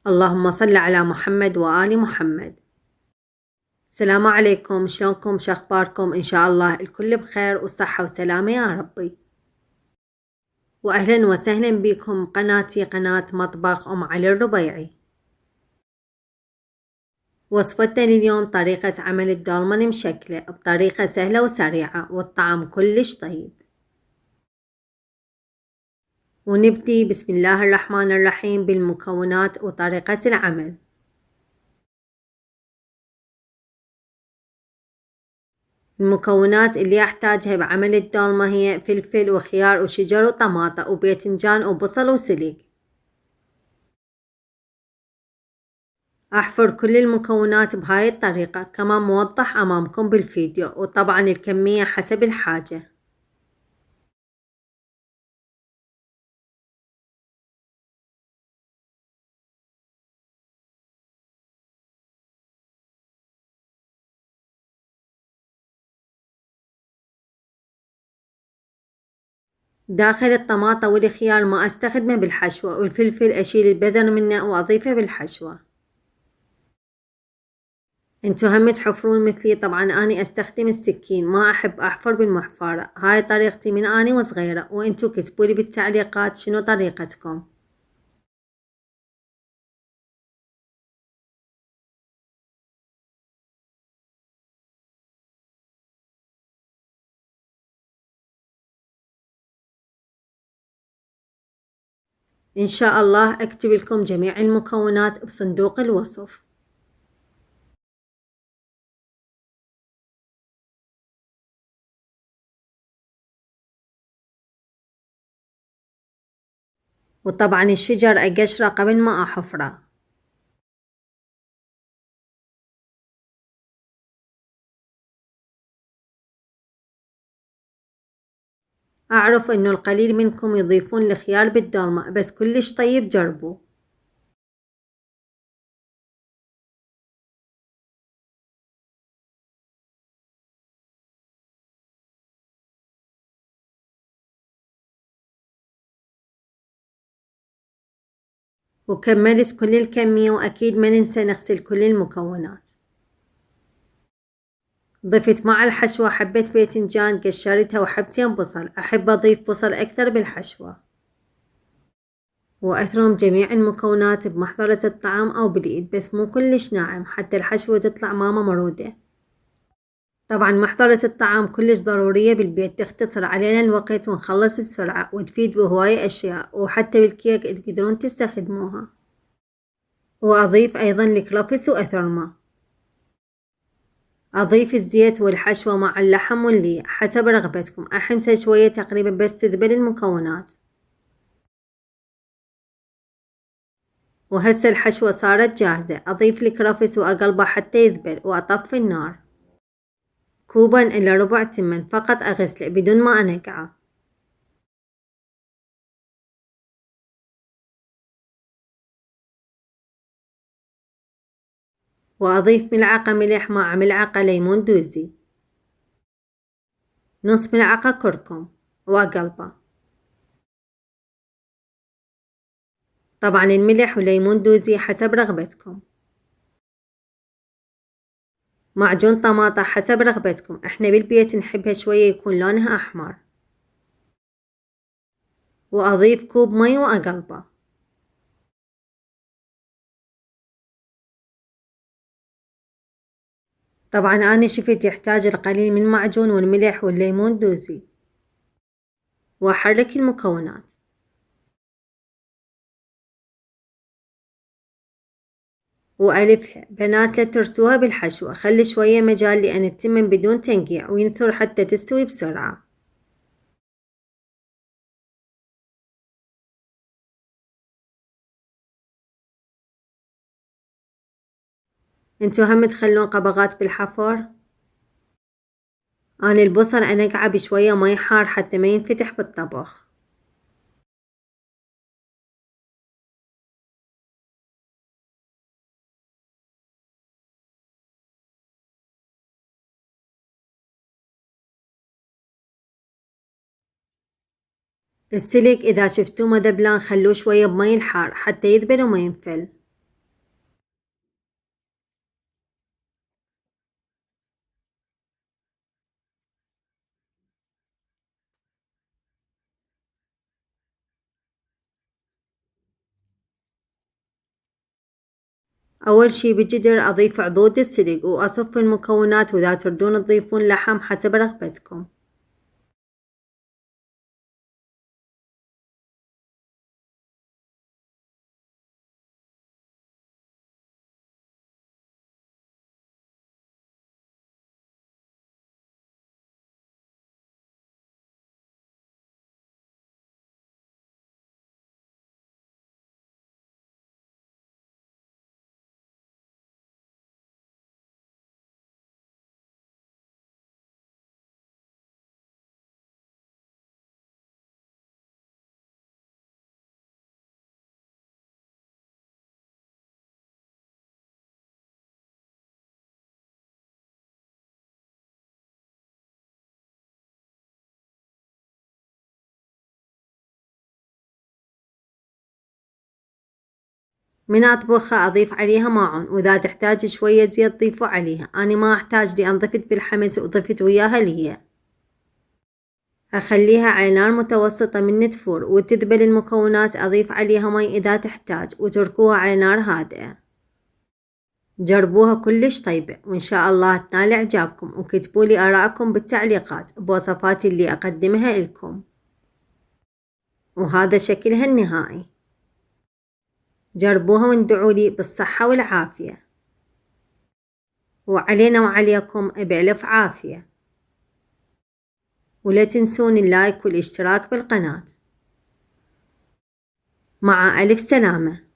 اللهم صل على محمد وآل محمد. السلام عليكم، شلونكم؟ شخباركم؟ إن شاء الله الكل بخير وصحة وسلامة يا ربي. وأهلا وسهلا بكم قناتي قناة مطبخ أم علي الربيعي. وصفتنا لليوم طريقة عمل الدولمة المشكلة بطريقة سهلة وسريعة والطعم كلش طيب. ونبدي بسم الله الرحمن الرحيم بالمكونات وطريقة العمل. المكونات اللي أحتاجها بعمل الدولمة هي فلفل وخيار وشجر وطماطة وباذنجان وبصل وسلق. أحفر كل المكونات بهاي الطريقة كما موضح أمامكم بالفيديو، وطبعا الكمية حسب الحاجة. داخل الطماطة والخيار ما أستخدمه بالحشوة، والفلفل أشيل البذر منه وأضيفه بالحشوة. انتو هم تحفرون مثلي، طبعا أنا أستخدم السكين، ما أحب أحفر بالمحفرة. هاي طريقتي من أنا وصغيرة، وانتو كتبولي بالتعليقات شنو طريقتكم. إن شاء الله أكتب لكم جميع المكونات بصندوق الوصف. وطبعا الشجر أقشره قبل ما أحفره. أعرف إنه القليل منكم يضيفون الخيار بالدولمة، بس كلش طيب، جربوا. وكملت كل الكمية، وأكيد ما ننسى نغسل كل المكونات. ضفت مع الحشوة حبة باذنجان قشرتها وحبتين بصل، أحب أضيف بصل أكثر بالحشوة. وأثرم جميع المكونات بمحضرة الطعام أو بالإيد، بس مو كلش ناعم حتى الحشوة تطلع ما مرودة. طبعا محضرة الطعام كلش ضرورية بالبيت، تختصر علينا الوقت ونخلص بسرعة وتفيد بهواية أشياء، وحتى بالكيك تقدرون تستخدموها. وأضيف أيضا الكرفس وأثرمه. أضيف الزيت والحشوة مع اللحم واللي حسب رغبتكم، أحمسه شوية تقريبا بس تذبل المكونات. وهسه الحشوة صارت جاهزة، أضيف الكرفس وأقلبه حتى يذبل وأطفي النار. كوبا إلا ربع تمن فقط أغسله بدون ما أنقعه. وأضيف ملعقة ملح مع ملعقة ليمون دوزي، نص ملعقة كركم، وأقلبه. طبعا الملح والليمون دوزي حسب رغبتكم. معجون طماطة حسب رغبتكم، احنا بالبيت نحبها شوية يكون لونها أحمر. وأضيف كوب مي وأقلبه. طبعا أنا شفت يحتاج القليل من معجون والملح والليمون دوزي. وأحرك المكونات. وألفها بنات لا ترسوها بالحشوة، خلي شوية مجال لأن تتم بدون تنقيع وينثر حتى تستوي بسرعة. انتو هم تخلون قبغات بالحفر. أنا البصل أنقعه بشوية مي حار حتى ما ينفتح بالطبخ. السلق إذا شفتوه ما دبلان خلوه شوية بمي الحار حتى يذبل وما ينفل. أول شي بالجدر أضيف عضود السلق وأصف المكونات، وإذا تردون تضيفون لحم حسب رغبتكم. من أطبخها أضيف عليها ماعون، وإذا تحتاج شوية زيت ضيفوا عليها. أنا ما أحتاج لأن ضفت بالحمص وضفت وياها ليا. أخليها على نار متوسطة من تفور وتذبل المكونات. أضيف عليها مي إذا تحتاج وتركوها على نار هادئة. جربوها كلش طيبة وإن شاء الله تنال إعجابكم، وكتبولي آراءكم بالتعليقات بوصفاتي اللي أقدمها لكم. وهذا شكلها النهائي. جربوها وادعولي بالصحة والعافية، وعلينا وعليكم بألف عافية. ولا تنسون اللايك والاشتراك بالقناة. مع ألف سلامة.